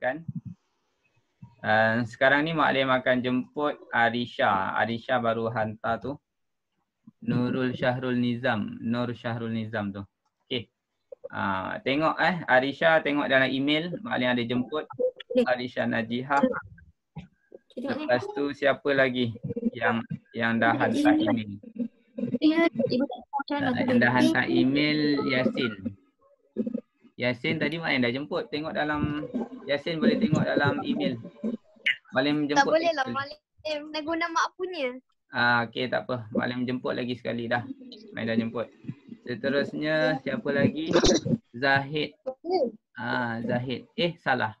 kan. Sekarang ni Maklim akan jemput Arisha. Arisha baru hantar tu. Nur Syahrul Nizam tu. Okey. Tengok Arisha tengok dalam email Maklim ada jemput Arisha Najihah. Lepas tu siapa lagi yang dah hantar email? Yang dah hantar email Yasin. Yasin tadi Maklim dah jemput. Tengok dalam Yasin boleh tengok dalam email. Maklim jemput. Tak boleh lah Maklim dah guna mak punya. Okey tak apa. Maklim jemput lagi sekali dah. Maklim dah jemput. Seterusnya siapa lagi? Zahid. Zahid. Salah.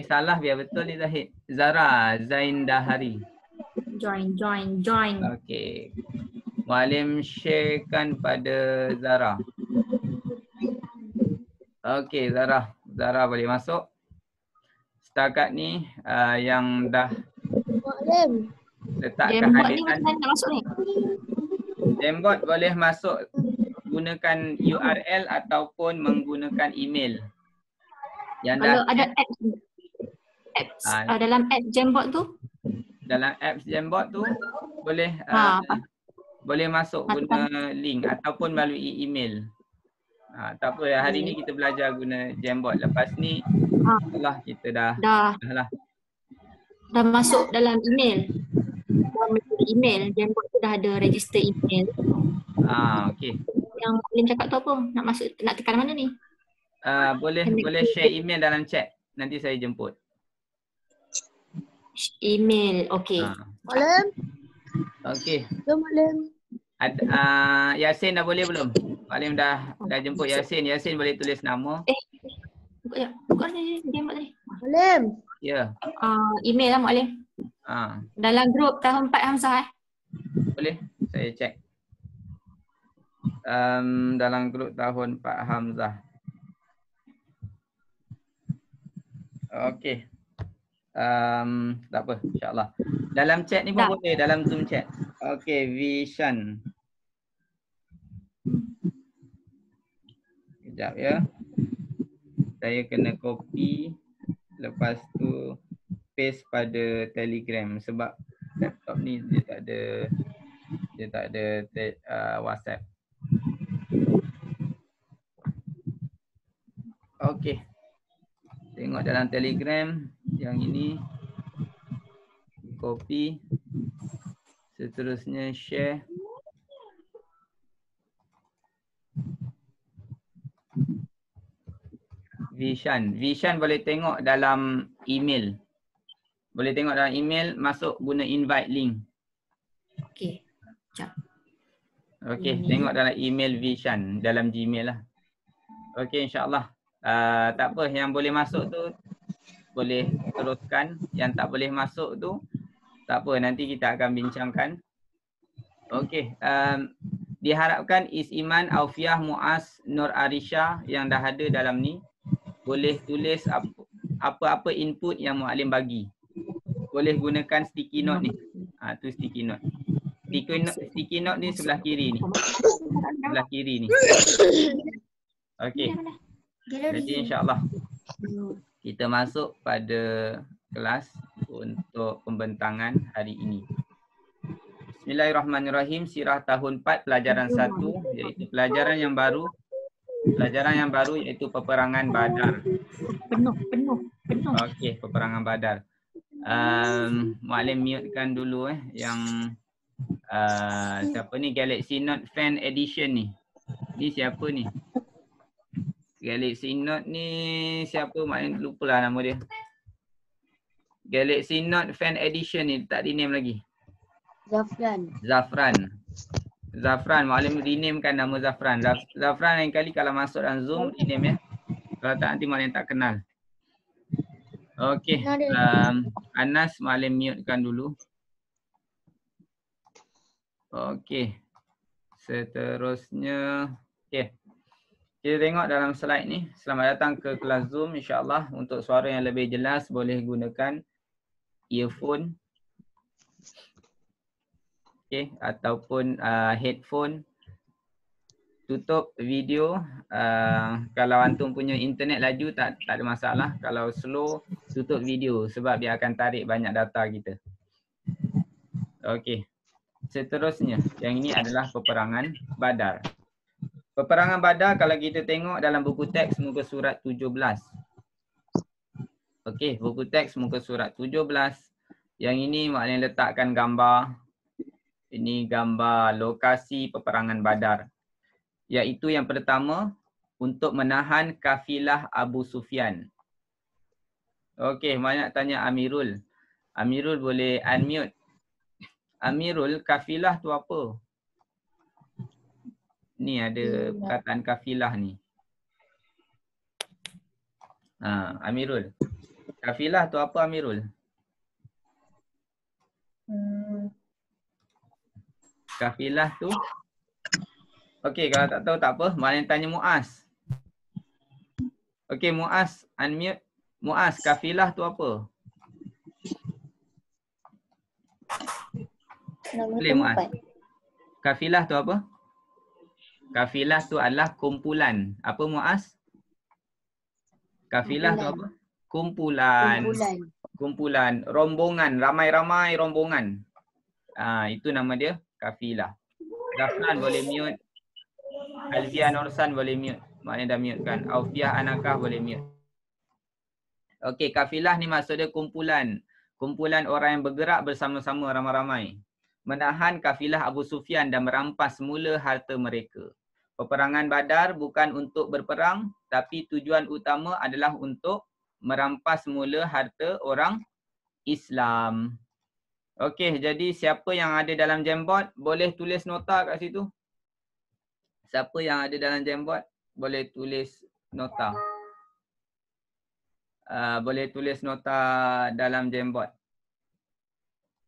Salah biar betul ni Zahid. Zara Zain Dahari. Join. Okey. Maklim sharekan pada Zara. Okey Zara. Zara boleh masuk. Setakat ni yang dah Maklim. letakkan Jembot ni hadiran. macam mana nak masuk ni? Jembot boleh masuk gunakan URL ataupun menggunakan email. Yang Kalau dah ada apps dalam app Jembot tu? Dalam apps Jembot tu boleh boleh masuk guna link ataupun melalui email. Tak apa, hari ni kita belajar guna Jembot. Lepas ni Allah kita dah masuk dalam email. Jembot tu dah ada register email. Okey. Yang Maklim cakap tu apa? Nak masuk, nak tekan mana ni? Boleh share email dalam chat. Nanti saya jemput. Email, okey. Maklim. Okey. Maklim. Yasin dah boleh belum? Maklim dah jemput Yasin. Yasin boleh tulis nama. Buka ni Jembot tadi. Maklim. Ya. Email lah Maklim. Dalam grup tahun 4 Hamzah Boleh, saya cek. Dalam grup tahun 4 Hamzah. Okey. Tak apa, insyaAllah. Dalam chat ni pun boleh, dalam Zoom chat. Okey, Vishan. Sekejap ya. Saya kena copy. Lepas tu paste pada Telegram sebab laptop ni dia tak ada WhatsApp. Okey. Tengok dalam Telegram yang ini. Copy. Seterusnya share. Vishan boleh tengok dalam email. Boleh tengok dalam email, masuk guna invite link. Okey. Sekejap. Okey, tengok dalam email Vishan, dalam Gmail lah. Okey, insyaAllah. Tak apa, yang boleh masuk tu boleh teruskan. Yang tak boleh masuk tu tak apa, nanti kita akan bincangkan. Okey, diharapkan Is-Iman, Aufiah, Muaz, Nur Arisha yang dah ada dalam ni boleh tulis apa-apa input yang Maklim bagi. Boleh gunakan sticky note ni. Tu sticky note. Sticky note ni sebelah kiri ni. Sebelah kiri ni. Okey. Jadi insyaAllah kita masuk pada kelas untuk pembentangan hari ini. Bismillahirrahmanirrahim. Sirah tahun 4 pelajaran 1 iaitu pelajaran yang baru. Pelajaran yang baru iaitu peperangan Badar. Penuh. Okey, peperangan Badar. Maklim mutekan dulu yang siapa ni, Galaxy Note Fan Edition ni. Ni siapa ni? Galaxy Note ni siapa? Maklim lupalah nama dia. Galaxy Note Fan Edition ni tak rename lagi. Zafran, Maklim renamekan nama Zafran. Zafran lain kali kalau masuk dalam Zoom rename ya. Kalau tak nanti Maklim tak kenal. Okey. Anas Maklim mutekan dulu. Okey. Seterusnya okey. Kita tengok dalam slide ni. Selamat datang ke kelas Zoom insya-Allah. Untuk suara yang lebih jelas boleh gunakan earphone. Okey, ataupun headphone. tutup video. Kalau antum punya internet laju tak ada masalah. Kalau slow, tutup video sebab dia akan tarik banyak data kita. Okey. Seterusnya, yang ini adalah peperangan Badar. Peperangan Badar kalau kita tengok dalam buku teks muka surat 17. Okey, buku teks muka surat 17. Yang ini maknanya letakkan gambar. Ini gambar lokasi peperangan Badar. Iaitu yang pertama, untuk menahan kafilah Abu Sufyan. Okey, banyak tanya Amirul. Amirul boleh unmute. Amirul, kafilah tu apa? Ni ada perkataan kafilah ni. Amirul. Kafilah tu apa Amirul? Kafilah tu. Okey, kalau tak tahu tak apa. Maknanya tanya Muaz. Okey, Muaz unmute. Muaz, kafilah tu apa? Boleh Muaz. Kafilah tu apa? Kafilah tu adalah kumpulan. Apa Muaz? Kafilah tu apa? Kumpulan. Kumpulan. Rombongan. Ramai-ramai rombongan. Itu nama dia kafilah. Ghaflan boleh mute. Alfiah Nursan boleh mute. Maknanya dah mute kan. Aufiah Anakah boleh mute. Okey, kafilah ni maksud dia kumpulan. Kumpulan orang yang bergerak bersama-sama ramai-ramai. Menahan kafilah Abu Sufyan dan merampas semula harta mereka. Peperangan Badar bukan untuk berperang, tapi tujuan utama adalah untuk merampas semula harta orang Islam. Okey, jadi siapa yang ada dalam Jamboard boleh tulis nota kat situ. Siapa yang ada dalam Jamboard boleh tulis nota. Boleh tulis nota dalam Jamboard.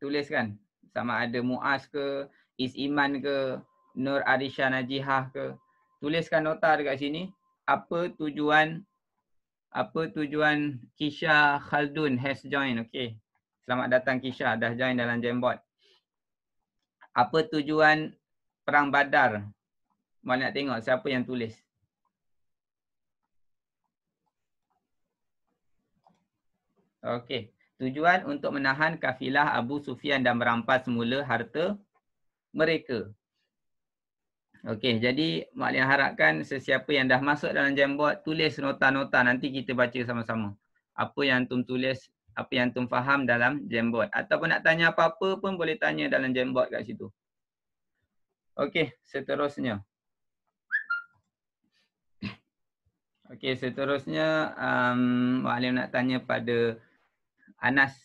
Tuliskan. Sama ada Muaz ke, Is Iman ke, Nur Arisha Najihah ke. Tuliskan nota dekat sini. Apa tujuan Kisha Khaldun has joined. Okay. Selamat datang Kisha, dah join dalam Jamboard. Apa tujuan Perang Badar? Mau nak tengok siapa yang tulis. Okey. Tujuan untuk menahan kafilah Abu Sufyan dan merampas semula harta mereka. Okey, jadi Mak Lian harapkan sesiapa yang dah masuk dalam Jamboard tulis nota-nota, nanti kita baca sama-sama. Apa yang antum tulis, apa yang antum faham dalam Jamboard. Ataupun nak tanya apa-apa pun boleh tanya dalam Jamboard kat situ. Okey, seterusnya. Okey, seterusnya Mak Lian nak tanya pada Anas.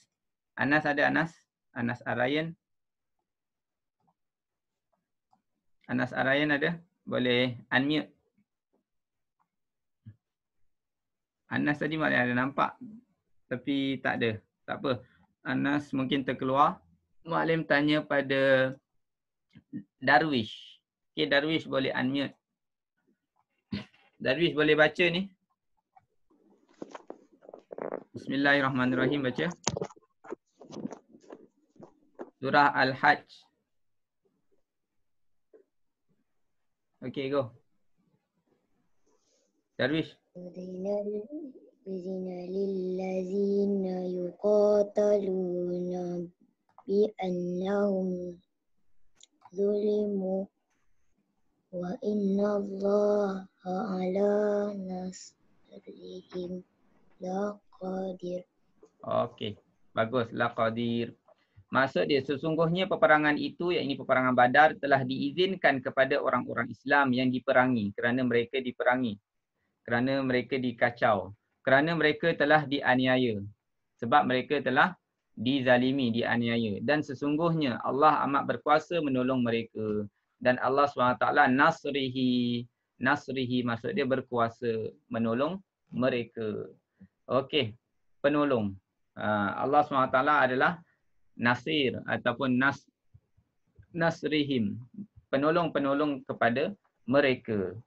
Anas ada Anas? Anas Arayan. Anas Arayan ada? Boleh unmute. Anas tadi Mak Lian ada nampak. Tapi tak ada. Tak apa. Anas mungkin terkeluar. Mak Lian tanya pada Darwish. Okey, Darwish boleh unmute. Darwish boleh baca ni? Bismillahirrahmanirrahim, baca. Surah Al-Hajj. Okey, go. Darwish. Uzina lillazina yuqataluna bi'annahum zulimu wa inna Allaha ala nasrihim laqadir. Okey, bagus. Laqadir. Maksud dia sesungguhnya peperangan itu, iaitu peperangan Badar, telah diizinkan kepada orang-orang Islam yang diperangi kerana mereka diperangi. Kerana mereka dikacau. Kerana mereka telah dianiaya. Sebab mereka telah dizalimi, dianiaya. Dan sesungguhnya Allah amat berkuasa menolong mereka. Dan Allah SWT nasrihi. Nasrihi maksud dia berkuasa menolong mereka. Okey, penolong. Allah SWT adalah Nasir ataupun Nasrihim. Penolong-penolong kepada mereka.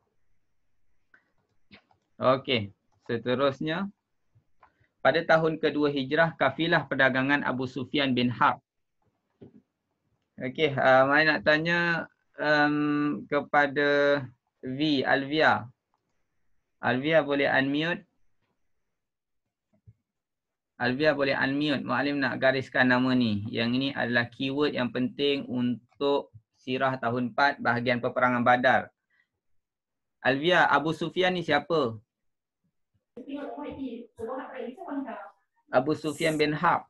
Okey, seterusnya. Pada tahun kedua Hijrah, kafilah perdagangan Abu Sufyan bin Harb. Okey, saya nak tanya kepada V, Alvia. Alvia boleh unmute. Alvia boleh unmute. Muallim nak gariskan nama ni. Yang ini adalah keyword yang penting untuk sirah tahun 4 bahagian peperangan Badar. Alvia, Abu Sufyan ni siapa? Abu Sufyan bin Harb.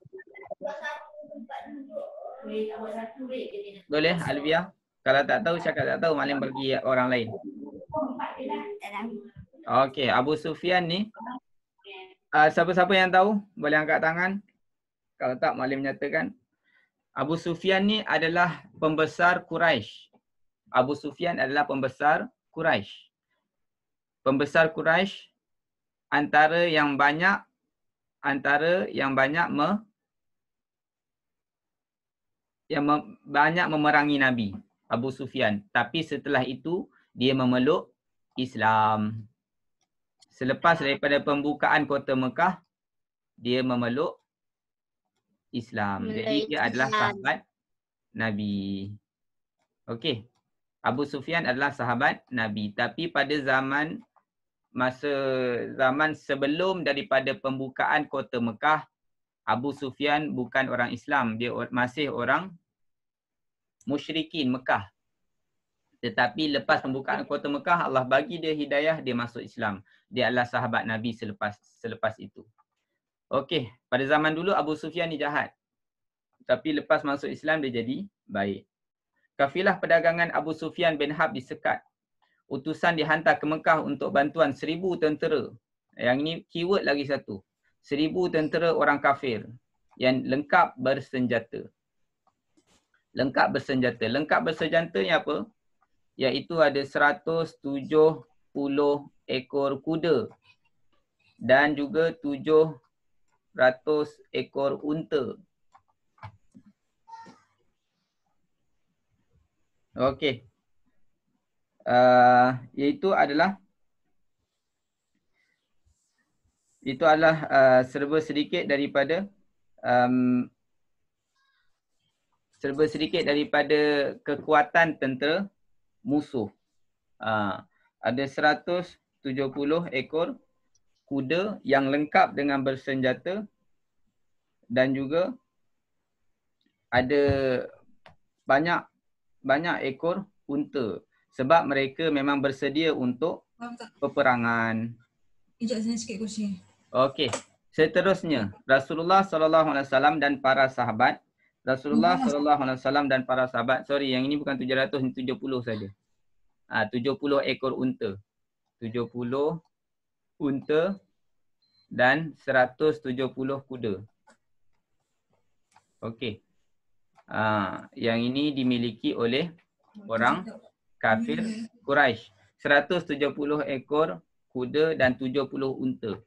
Boleh Alvia? Kalau tak tahu cakap tak tahu, Muallim bagi orang lain. Okey, Abu Sufyan ni siapa-siapa yang tahu boleh angkat tangan. Kalau tak, Muallim nyatakan. Abu Sufyan ni adalah pembesar Quraisy. Abu Sufyan adalah pembesar Quraisy. Pembesar Quraisy antara yang banyak banyak memerangi Nabi, Abu Sufyan. Tapi setelah itu dia memeluk Islam. Selepas daripada pembukaan kota Mekah, dia memeluk Islam. Jadi dia adalah sahabat Nabi. Okey. Abu Sufyan adalah sahabat Nabi. Tapi pada zaman sebelum daripada pembukaan kota Mekah, Abu Sufyan bukan orang Islam. Dia masih orang musyrikin Mekah. Tetapi lepas pembukaan kota Mekah, Allah bagi dia hidayah, dia masuk Islam. Dia adalah sahabat Nabi selepas itu. Okey, pada zaman dulu Abu Sufyan ni jahat. Tapi lepas masuk Islam dia jadi baik. Kafilah perdagangan Abu Sufyan bin Harb disekat. Utusan dihantar ke Mekah untuk bantuan 1,000 tentera. Yang ini keyword lagi satu. 1,000 tentera orang kafir yang lengkap bersenjata. Lengkap bersenjata. Lengkap bersenjata ni apa? Iaitu ada 170 ekor kuda dan juga 700 ekor unta. Okey. Itu adalah serba sedikit daripada kekuatan tentera musuh. Ada 170 ekor kuda yang lengkap dengan bersenjata dan juga ada banyak ekor unta sebab mereka memang bersedia untuk peperangan. Ijak sana sikit kursi. Okey. Seterusnya, Rasulullah SAW dan para sahabat. Rasulullah SAW dan para sahabat. Sorry, yang ini bukan 700, ini 70 saja. 70 ekor unta. 70 unta dan 170 kuda. Okey. Yang ini dimiliki oleh orang kafir Quraisy. 170 ekor kuda dan 70 unta.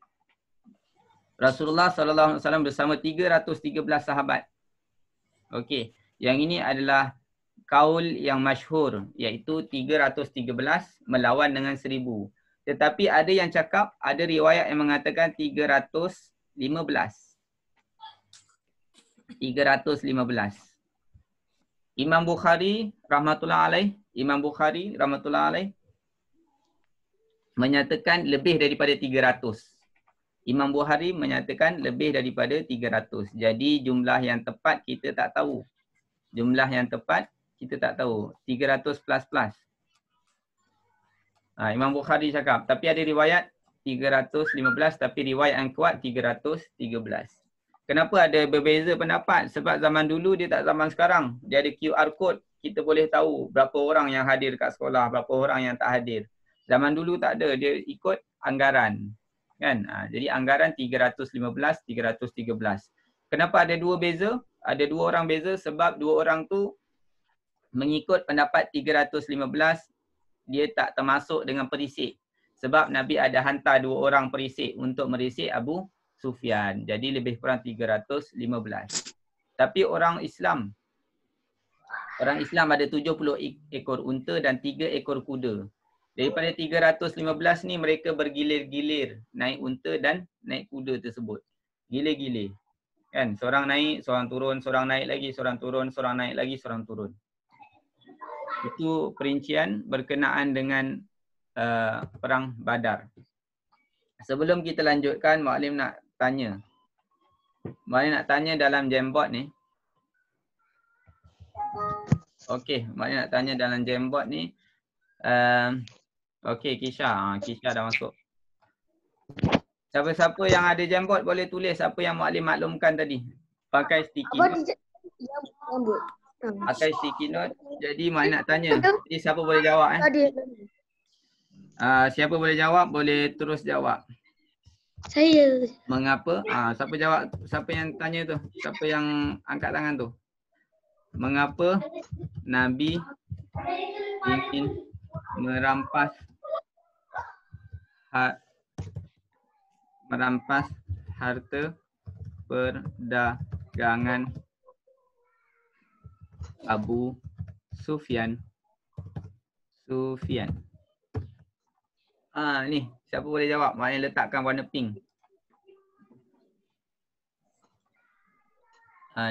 Rasulullah SAW bersama 313 sahabat. Okey. Yang ini adalah kaul yang masyhur, iaitu 313 melawan dengan 1,000. Tetapi ada yang cakap, ada riwayat yang mengatakan 315. 315. Imam Bukhari rahmatullah alaih menyatakan lebih daripada 300. Imam Bukhari menyatakan lebih daripada 300. Jadi jumlah yang tepat kita tak tahu. Jumlah yang tepat kita tak tahu. 300 plus. Imam Bukhari cakap. Tapi ada riwayat 315 tapi riwayat yang kuat 313. Kenapa ada berbeza pendapat? Sebab zaman dulu dia tak zaman sekarang. Dia ada QR code. Kita boleh tahu berapa orang yang hadir kat sekolah, berapa orang yang tak hadir. Zaman dulu tak ada. Dia ikut anggaran. Kan? Jadi anggaran 315, 313. Kenapa ada dua beza? Ada dua orang beza sebab dua orang tu mengikut pendapat 315, dia tak termasuk dengan perisik. Sebab Nabi ada hantar dua orang perisik untuk merisik Abu Sufyan. Jadi lebih kurang 315. Tapi orang Islam ada 70 ekor unta dan 3 ekor kuda. Daripada 315 ni mereka bergilir-gilir naik unta dan naik kuda tersebut. Gilir-gilir. Kan? Seorang naik, seorang turun, seorang naik lagi, seorang turun, seorang naik lagi, seorang turun. Itu perincian berkenaan dengan Perang Badar. Sebelum kita lanjutkan, Muallim nak tanya. Muallim nak tanya dalam Jamboard ni. Okey, Muallim nak tanya dalam Jamboard ni. Okey, Kisha. Kisha dah masuk. Siapa-siapa yang ada Jamboard boleh tulis apa yang Muallim maklumkan tadi. Pakai sticky note. Pakai sticky note. Jadi Muallim nak tanya. Jadi siapa boleh jawab siapa boleh jawab boleh terus jawab. Saya. Mengapa? Siapa jawab? Siapa yang tanya tu? Siapa yang angkat tangan tu? Mengapa Nabi ingin merampas harta perdagangan Abu Sufyan? Ni siapa boleh jawab? Maknanya letakkan warna pink.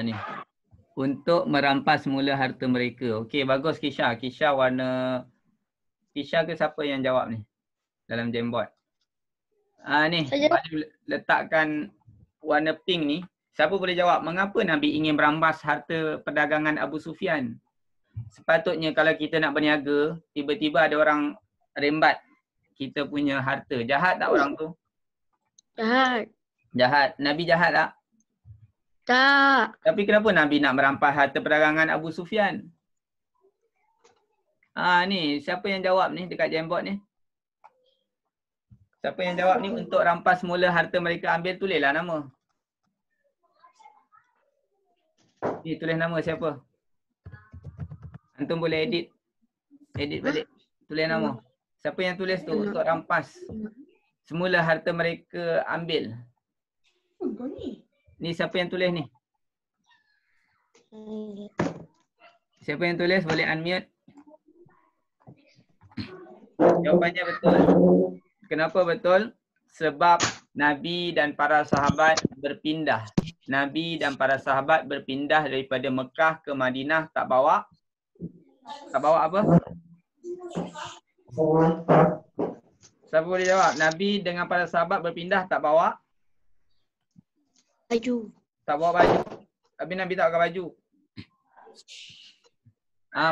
Ni. Untuk merampas semula harta mereka. Okey, bagus Kisha. Kisha ke siapa yang jawab ni? Dalam Jamboard. Ni, letakkan warna pink ni. Siapa boleh jawab? Mengapa Nabi ingin merampas harta perdagangan Abu Sufyan? Sepatutnya kalau kita nak berniaga, tiba-tiba ada orang rembat kita punya harta. Jahat tak orang tu? Jahat. Nabi jahat tak? Tak. Tapi kenapa Nabi nak merampas harta perdagangan Abu Sufyan? Ni, siapa yang jawab ni dekat Jamboard ni? Siapa yang jawab ni untuk rampas semula harta mereka ambil, tulislah nama. Ni tulis nama siapa? Antum boleh edit balik. Tulis nama. Siapa yang tulis tu untuk rampas semula harta mereka ambil? Ni siapa yang tulis ni? Siapa yang tulis boleh unmute. Jawapannya betul. Kenapa betul? Sebab Nabi dan para sahabat berpindah. Nabi dan para sahabat berpindah daripada Mekah ke Madinah tak bawa apa? Siapa boleh jawab? Nabi dengan para sahabat berpindah tak bawa Baju. Tak bawa baju. Tapi Nabi tak pakai baju.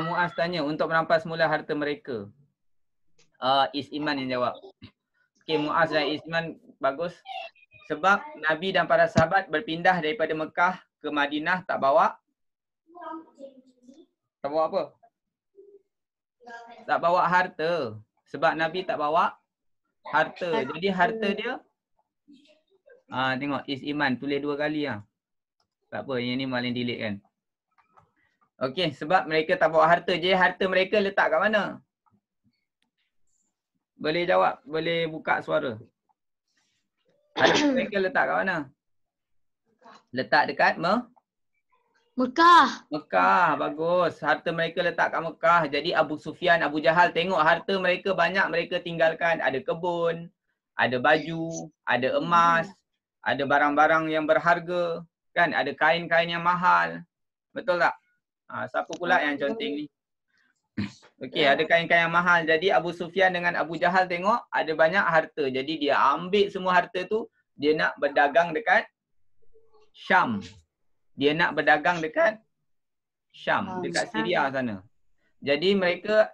Muaz tanya untuk merampas semula harta mereka. Isman yang jawab. Okey, Muaz dan Isman bagus. Sebab Nabi dan para sahabat berpindah daripada Mekah ke Madinah tak bawa apa? Tak bawa harta. Sebab Nabi tak bawa harta. Jadi harta dia tengok Isman tulis 2 kali lah. Tak apa, yang ni Muallim delete kan. Okey, sebab mereka tak bawa harta. Jadi harta mereka letak kat mana? Boleh jawab, boleh buka suara. Harta mereka letak kat mana? Letak dekat Mekah. Mekah, bagus. Harta mereka letak kat Mekah. Jadi Abu Sufyan, Abu Jahal tengok harta mereka banyak mereka tinggalkan. Ada kebun, ada baju, ada emas, ada barang-barang yang berharga. Kan, ada kain-kain yang mahal. Betul tak? Siapa pula yang conteng ni? Okey, ada kain-kain yang mahal. Jadi Abu Sufyan dengan Abu Jahal tengok ada banyak harta. Jadi dia ambil semua harta tu, dia nak berdagang dekat Syam. Dia nak berdagang dekat Syam, dekat Syria sana. Jadi mereka,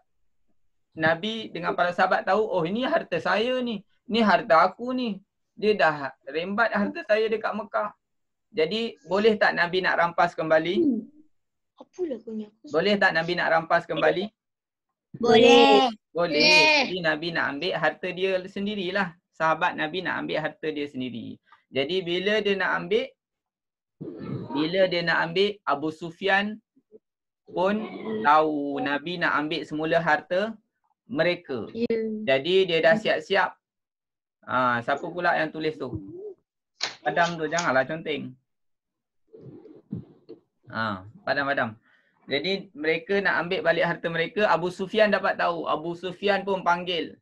Nabi dengan para sahabat tahu, oh ini harta saya ni. Ni harta aku ni. Dia dah rembat harta saya dekat Mekah. Jadi boleh tak Nabi nak rampas kembali? Boleh tak Nabi nak rampas kembali? Boleh. Boleh. Jadi Nabi nak ambil harta dia sendirilah. Sahabat Nabi nak ambil harta dia sendiri. Jadi bila dia nak ambil, Abu Sufyan pun tahu Nabi nak ambil semula harta mereka. Jadi dia dah siap-siap. Siapa pula yang tulis tu? Padam tu, janganlah conteng. Padam. Jadi mereka nak ambil balik harta mereka. Abu Sufyan dapat tahu. Abu Sufyan pun panggil